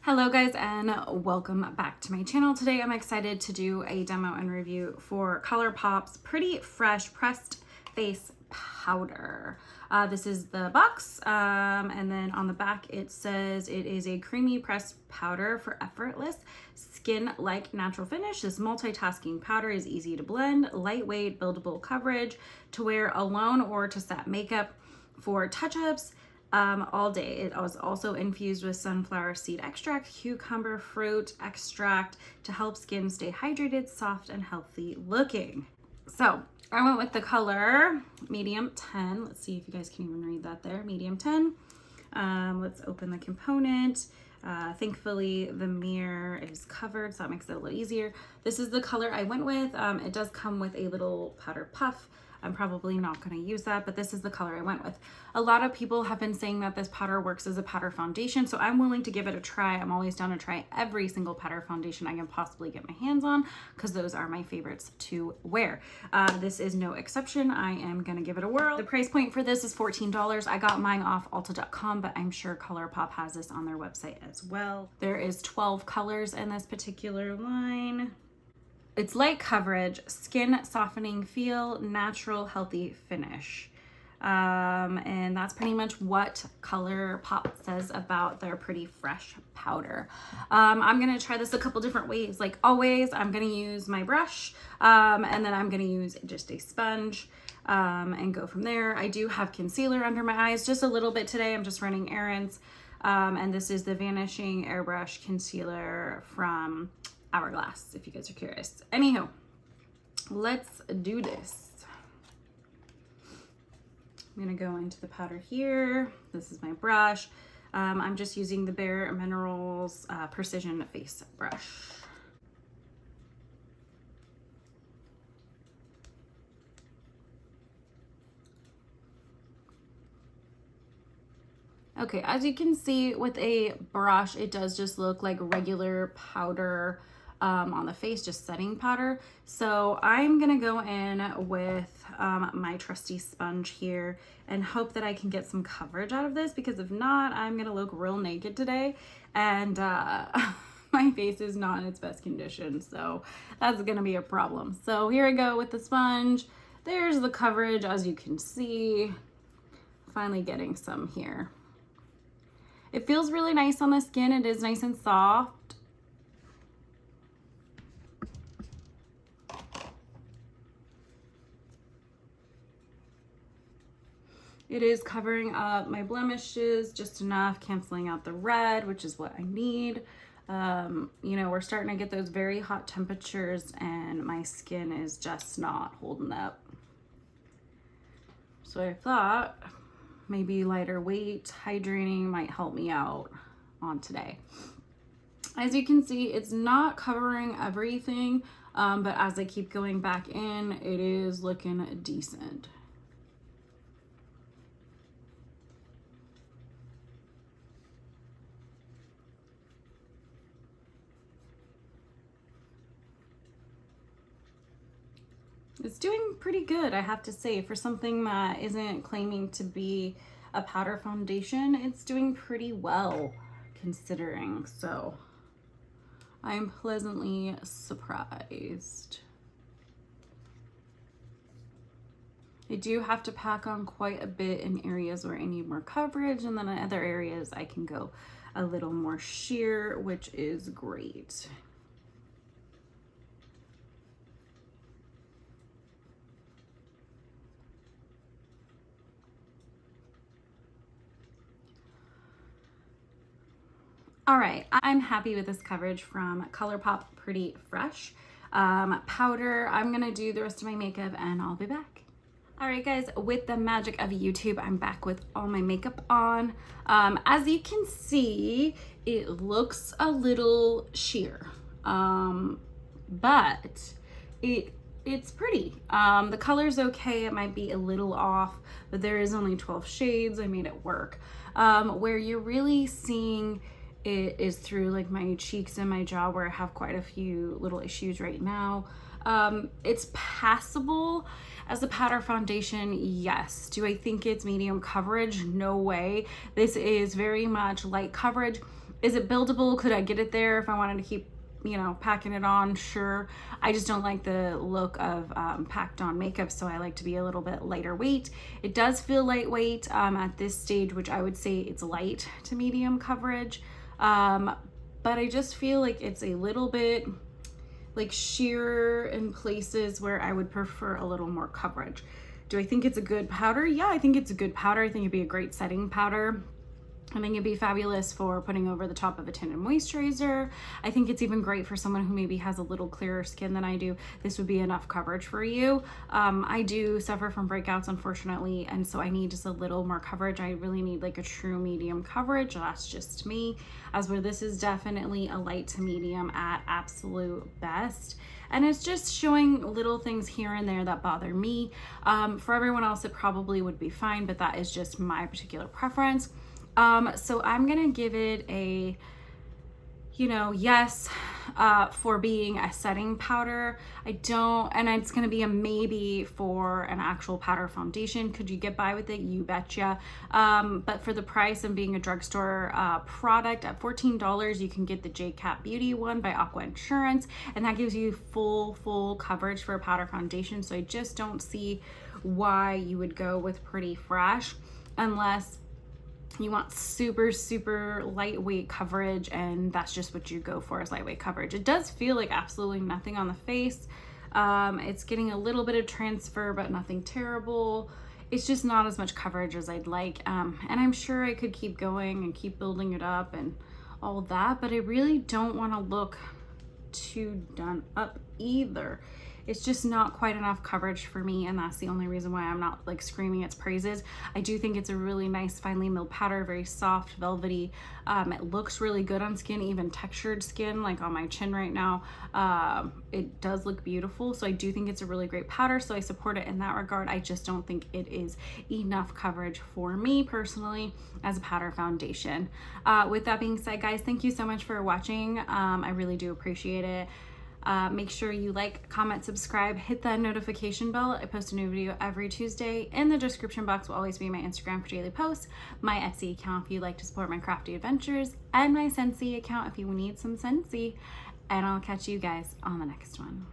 Hello guys and welcome back to my channel. Today I'm excited to do a demo and review for Colourpop's Pretty Fresh Pressed Face Powder. This is the box and then on the back it says it is a creamy pressed powder for effortless skin-like natural finish. This multitasking powder is easy to blend, lightweight, buildable coverage to wear alone or to set makeup for touch-ups all day. It was also infused with sunflower seed extract, cucumber fruit extract to help skin stay hydrated, soft, and healthy looking. So I went with the color medium 10. Let's see if you guys can even read that there. Medium 10. Let's open the component. Thankfully the mirror is covered, so that makes it a little easier. This is the color I went with. It does come with a little powder puff. I'm probably not going to use that, but this is the color I went with. A lot of people have been saying that this powder works as a powder foundation, so I'm willing to give it a try. I'm always down to try every single powder foundation I can possibly get my hands on because those are my favorites to wear. This is no exception. I am going to give it a whirl. The price point for this is $14. I got mine off Ulta.com, but I'm sure Colourpop has this on their website as well. There is 12 colors in this particular line. It's light coverage, skin softening feel, natural healthy finish. And that's pretty much what Colourpop says about their Pretty Fresh powder. I'm gonna try this a couple different ways. Like always, I'm gonna use my brush and then I'm gonna use just a sponge and go from there. I do have concealer under my eyes, just a little bit today. I'm just running errands. And this is the Vanishing Airbrush Concealer from Hourglass, if you guys are curious. Anywho, let's do this. I'm gonna go into the powder here. This is my brush. I'm just using the Bare Minerals Precision Face Brush. Okay, as you can see with a brush, it does just look like regular powder on the face, just setting powder. So I'm gonna go in with my trusty sponge here and hope that I can get some coverage out of this, because if not, I'm gonna look real naked today and my face is not in its best condition, so that's gonna be a problem. So here I go with the sponge. There's the coverage, as you can see. Finally getting some here. It feels really nice on the skin. It is nice and soft. It is covering up my blemishes just enough, canceling out the red, which is what I need. You know, we're starting to get those very hot temperatures and my skin is just not holding up. So I thought maybe lighter weight, hydrating might help me out on today. As you can see, it's not covering everything, but as I keep going back in, it is looking decent. It's doing pretty good, I have to say. For something that isn't claiming to be a powder foundation, it's doing pretty well considering. So I'm pleasantly surprised. I do have to pack on quite a bit in areas where I need more coverage, and then in other areas I can go a little more sheer, which is great. All right, I'm happy with this coverage from Colourpop Pretty Fresh powder. I'm gonna do the rest of my makeup and I'll be back. All right guys, with the magic of YouTube, I'm back with all my makeup on. As you can see, it looks a little sheer, but it's pretty. The color's okay, it might be a little off, but there is only 12 shades, I made it work. Where you're really seeing it is through like my cheeks and my jaw, where I have quite a few little issues right now. It's passable as a powder foundation, yes. Do I think it's medium coverage? No way. This is very much light coverage. Is it buildable? Could I get it there if I wanted to keep, you know, packing it on? Sure. I just don't like the look of packed on makeup, so I like to be a little bit lighter weight. It does feel lightweight at this stage, which I would say it's light to medium coverage, but I just feel like it's a little bit like sheer in places where I would prefer a little more coverage. Do I think it's a good powder? Yeah, I think it's a good powder. I think it'd be a great setting powder. I think it'd be fabulous for putting over the top of a tinted moisturizer. I think it's even great for someone who maybe has a little clearer skin than I do. This would be enough coverage for you. I do suffer from breakouts, unfortunately, and so I need just a little more coverage. I really need like a true medium coverage. That's just me, as where this is definitely a light to medium at absolute best. And it's just showing little things here and there that bother me. For everyone else, it probably would be fine, but that is just my particular preference. So I'm gonna give it a, you know, yes, for being a setting powder. And it's gonna be a maybe for an actual powder foundation. Could you get by with it? You betcha. But for the price of being a drugstore product at $14, you can get the J-Cap Beauty one by Aqua Insurance, and that gives you full coverage for a powder foundation. So I just don't see why you would go with Pretty Fresh unless you want super lightweight coverage, and that's just what you go for, is lightweight coverage. It does feel like absolutely nothing on the face. It's getting a little bit of transfer, but nothing terrible. It's just not as much coverage as I'd like. And I'm sure I could keep going and keep building it up and all that, but I really don't want to look too done up either. It's just not quite enough coverage for me, and that's the only reason why I'm not like screaming its praises. I do think it's a really nice finely milled powder, very soft, velvety. It looks really good on skin, even textured skin, like on my chin right now. It does look beautiful, so I do think it's a really great powder, so I support it in that regard. I just don't think it is enough coverage for me personally as a powder foundation. With that being said, guys, thank you so much for watching. I really do appreciate it. Make sure you like, comment, subscribe, hit that notification bell. I post a new video every Tuesday. In the description box will always be my Instagram for daily posts, my Etsy account if you'd like to support my crafty adventures, and my Scentsy account if you need some Scentsy. And I'll catch you guys on the next one.